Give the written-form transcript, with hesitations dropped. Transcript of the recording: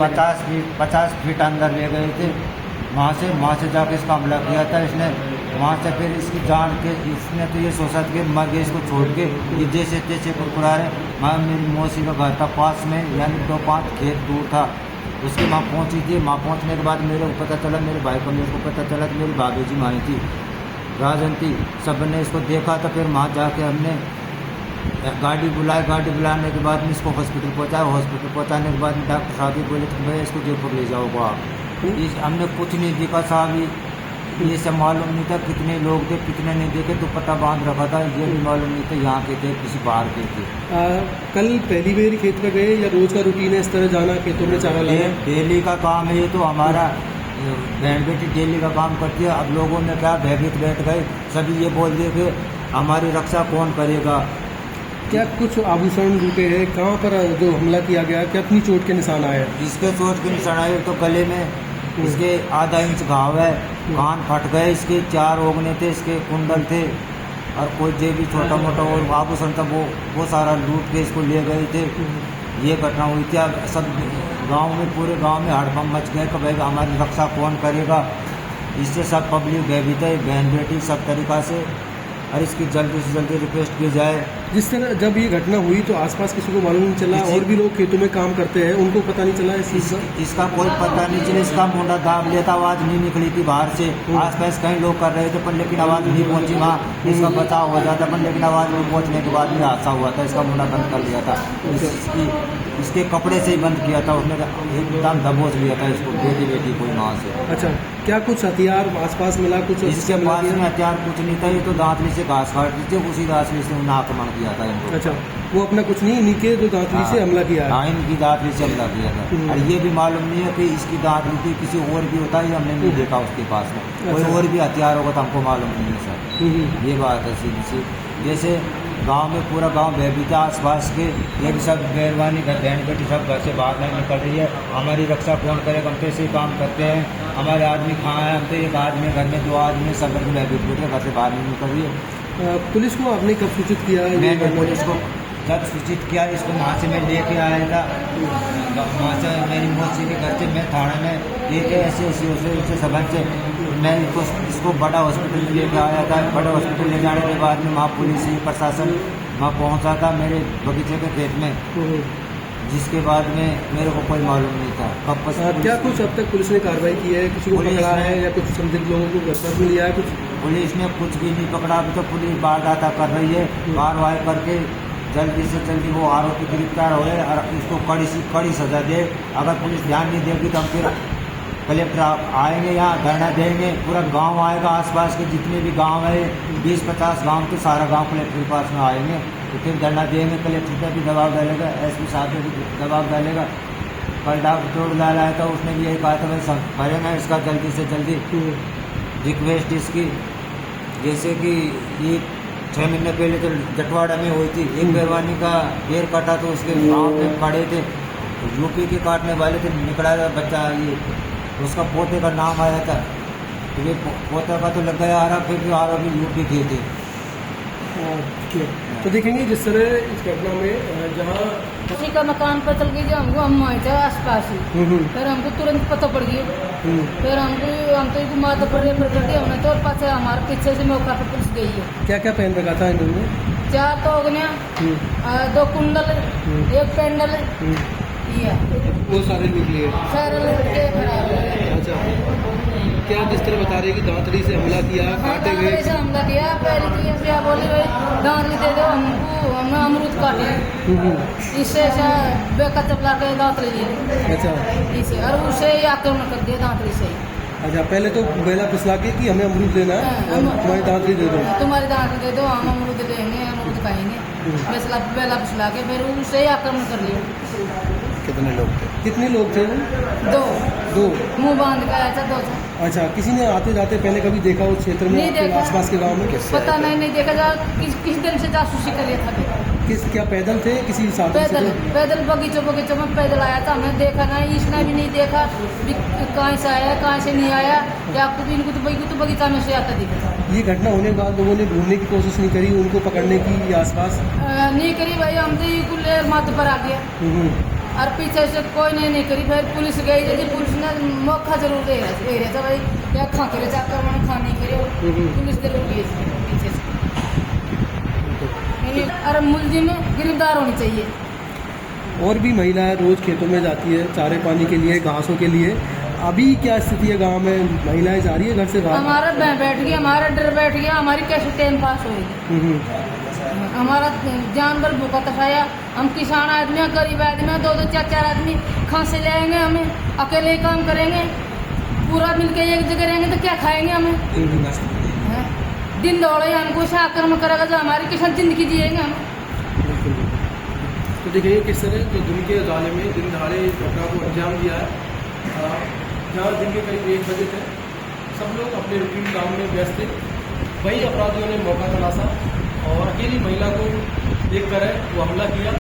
50 feet अंदर ले गए थे। वहाँ से जाके इसका हमला किया था इसने। वहाँ से फिर इसकी जान के इसने तो ये सोचा था कि मर गए, इसको छोड़ के ये जैसे तैसे कुरकुरा रहे। वहाँ मेरी मौसी का घर था पास में, यानी 2-5 खेत दूर था। उसके वहाँ पहुँची थी। वहाँ पहुँचने के बाद मेरे को पता चला, मेरे भाई को मेरे को पता चला कि मेरी भाभी जी वहीं थी, राजन थी। सब ने इसको देखा तो फिर वहाँ जाके हमने गाड़ी बुलाई। गाड़ी बुलाने के बाद में इसको हॉस्पिटल पहुँचाया। हॉस्पिटल पहुँचाने के बाद में डॉक्टर साहब भी बोले कि भैया इसको जयपुर ले जाओगे आप। हमने कुछ नहीं देखा साहब, ये सब मालूम नहीं था कितने लोग थे कितने नहीं देखे, दुपट्टा बांध रखा था, ये भी मालूम नहीं था यहाँ के थे किसी बाहर के थे। कल पहली बार खेत में गए या रोज का रूटीन है इस तरह जाना खेतों में चारा लाना? डेली का काम है ये तो हमारा। बहन बेटी डेली का काम करती है। अब लोगों ने क्या भयभीत बैठ गए, सभी ये बोल दिए कि हमारी रक्षा कौन करेगा। क्या कुछ आभूषण लूटे हैं? कहाँ पर जो हमला किया गया, क्या अपनी चोट के निशान आए? इसके चोट के निशान आए तो गले में इसके आधा इंच घाव है, कान फट गए इसके, 4 ओगने थे इसके, कुंडल थे और कोई जे भी छोटा मोटा और आभूषण था वो सारा लूट के इसको ले गए थे। ये घटना हुई थी। अब सब गांव में, पूरे गांव में हड़कंप मच गए कि भाई हमारी रक्षा कौन करेगा। इससे सब पब्लिक भयभीत है, बहन बेटी सब तरीक़ा से। और इसकी जल्दी से जल्दी रिक्वेस्ट की जाए। जिस तरह जब ये घटना हुई तो आसपास किसी को मालूम नहीं चला? और भी लोग खेतों में काम करते हैं, उनको पता नहीं चला इस चीज़ का? इसका कोई पता नहीं चला। इसका मुंडा दाब लिया था, आवाज़ नहीं निकली थी बाहर से। आसपास कई लोग कर रहे थे पर लेकिन आवाज़ नहीं पहुंची वहाँ। इसका बचाव हो जाता पर लेकिन आवाज़ नहीं पहुंचने के बाद में हादसा हुआ था। इसका मुंडा बंद कर लिया था, इसके कपड़े से ही बंद किया था उसने, एकदम दबोच लिया था इसको बेटी कोई वहाँ से। अच्छा, क्या कुछ हथियार आसपास मिला? कुछ इसके पास में हथियार कुछ नहीं था। ये तो दांतली से घास काट दी थी, उसी दांतली से उन्हें आक्रमण किया था इनको। अच्छा, वो अपना कुछ नहीं, इन्हीं के जो दांतली से हमला किया है? हाँ, इनकी दांतली से हमला किया था। और ये भी मालूम नहीं है कि इसकी दांतली थी किसी और भी होता है, हमने नहीं देखा उसके पास में। कोई और भी हथियार होगा तो हमको मालूम नहीं है सर। ये बात है सीधी सी। जैसे गांव में पूरा गांव भयभीत है आसपास के, ये भी सब मेहरबानी घर बहन बेटी सब घर से बाहर नहीं निकल रही है। हमारी रक्षा कौन करेगा, हम कैसे काम करते हैं, हमारे आदमी कहाँ हैं, हम तो एक आदमी घर में 2 आदमी सब घर भयभीत बैठे, घर से बाहर नहीं निकल रही है। पुलिस को आपने कब सूचित किया? मैंने पुलिस को जब सूचित किया, इसको वहाँ से मैं लेके आया था, वहाँ से मेरी मौसी के घर से मैं थाने में लेके ऐसे उसे सबक से मैं इसको बड़ा हॉस्पिटल में लेके आया था। बड़ा हॉस्पिटल ले जाने के बाद में वहाँ पुलिस प्रशासन वहाँ पहुँचा था मेरे बगीचे के खेत में, जिसके बाद में मेरे को कोई मालूम नहीं था कब। क्या कुछ अब तक पुलिस ने कार्रवाई की है? किसी को पकड़ा है या कुछ संदिग्ध लोगों को गिरफ्तार में लिया है? कुछ पुलिस ने कुछ भी नहीं पकड़ा। अभी तो पुलिस बारदाता कर रही है, कार्रवाई करके जल्दी से जल्दी वो आरोपी गिरफ्तार हो और इसको कड़ी सजा दे। अगर पुलिस ध्यान नहीं देगी तो हम फिर कलेक्टर आएंगे, यहाँ धरना देंगे, पूरा गांव आएगा, आसपास के जितने भी गांव है 20-50 गांव के सारा गांव कलेक्टर के पास में आएंगे, तो फिर धरना देंगे। कलेक्टर पर भी दबाव डालेगा, एसपी साहब पे भी दबाव डालेगा। कल डॉक्टर डाला है तो उसने भी यही कहा था भाई सब करेंगे इसका जल्दी से जल्दी रिक्वेस्ट इसकी। जैसे कि ये 6 महीने पहले तो जटवाड़ा में हुई थी, एक मेहरबानी का ढेर कटा तो उसके गाँव में खड़े थे, यूपी के काटने वाले थे, निकला था बच्चा, ये उसका पोते का नाम आया था, तो ये पोता का तो लग गया आ रहा, फिर भी आरोपी यूपी के थे। तो देखेंगे जिस तरह इस घटना में जहाँ किसी का मकान पर चल गई, जो हमको हम आए थे आसपास ही, फिर हमको तुरंत पता पड़ गया। फिर हम तो माता पड़ रही हमने तो, और पास हमारे पीछे से मौका पर पुलिस गई है। क्या क्या पहन रखा था इन लोगों ने? 4 तो अग्निया, 2 कुंडल, 1 पेंडल, वो सारे निकले सारे लड़के खराब है। अच्छा, क्या जिस तरह बता रहे हैं कि दांतली से हमला किया, काटे गए? दांतली से हमला किया। पहले तो ये बोली भाई दांतली दे दो हमको, हमें अमरूद काटे, इससे बेका चपला के दांतली दे दी। अच्छा, इसे और उसे ही आक्रमण कर दिया दांतली से। अच्छा, पहले तो बेला पिसला के कि हमें अमरूद लेना है, तुम्हारी दांतली दे दो, तुम्हारी दांतली दे दो, हम अमरूद लेंगे, अमरूद खाएंगे। बेला पिसला के फिर उसे ही आक्रमण कर लिया। कितने लोग थे? कितने लोग थे? 2 मुंह बांध के आया था 2। अच्छा, किसी ने आते जाते पहले कभी देखा उस क्षेत्र में, आसपास के गांव में? पता नहीं देखा जा, किस दिन से जासूसी कर लिया था। क्या पैदल थे किसी साधन? पैदल बगीचों में पैदल आया था, हमने देखा नहीं, इसने भी नहीं देखा कहाँ से आया कहाँ से नहीं आया। क्या इनको तो बगीचा में से आता दिखा। ये घटना होने के बाद लोगों ने ढूंढने की कोशिश नहीं करी, उनको पकड़ने की या आसपास? नहीं करी भाई, हम तो माथे पर आ गया। और पीछे से कोई नहीं करी, फिर पुलिस गई यदि पुलिस ने मौका जरूर दे रहा था भाई क्या खा करे जाकर मैंने खानी करे, पुलिस जरूर गई पीछे से। और मुलजिम गिरफ्तार होनी चाहिए। और भी महिलाएं रोज खेतों में जाती है चारे पानी के लिए, घासों के लिए, अभी क्या स्थिति है गांव में? महिलाएं जा रही है घर से बाहर? हमारा बैठ गया, हमारा डर बैठ गया, हमारी कैसे टाइम पास होगी? हमारा जानवर भूखा तसाया, हम किसान आदमी हैं, गरीब आदमी हैं, 2-2 4-4 आदमी कहाँ से ले आएंगे? हमें अकेले ही काम करेंगे, पूरा मिलके एक जगह रहेंगे तो क्या खाएंगे हमें? दिन दौड़े हमको से आक्रमण करेगा जो हमारी किसान जिंदगी जिएंगे हम। तो देखिए किस तरह जो दिन के उजाले में दिन दहाड़े इस घटना को अंजाम दिया है, जहाँ दिन के करीब 1 बजे थे, सब लोग अपने रूटीन काम में व्यस्त थे। वही अपराधियों ने मौका तलाशा और अकेली महिला को देख कर वो हमला किया।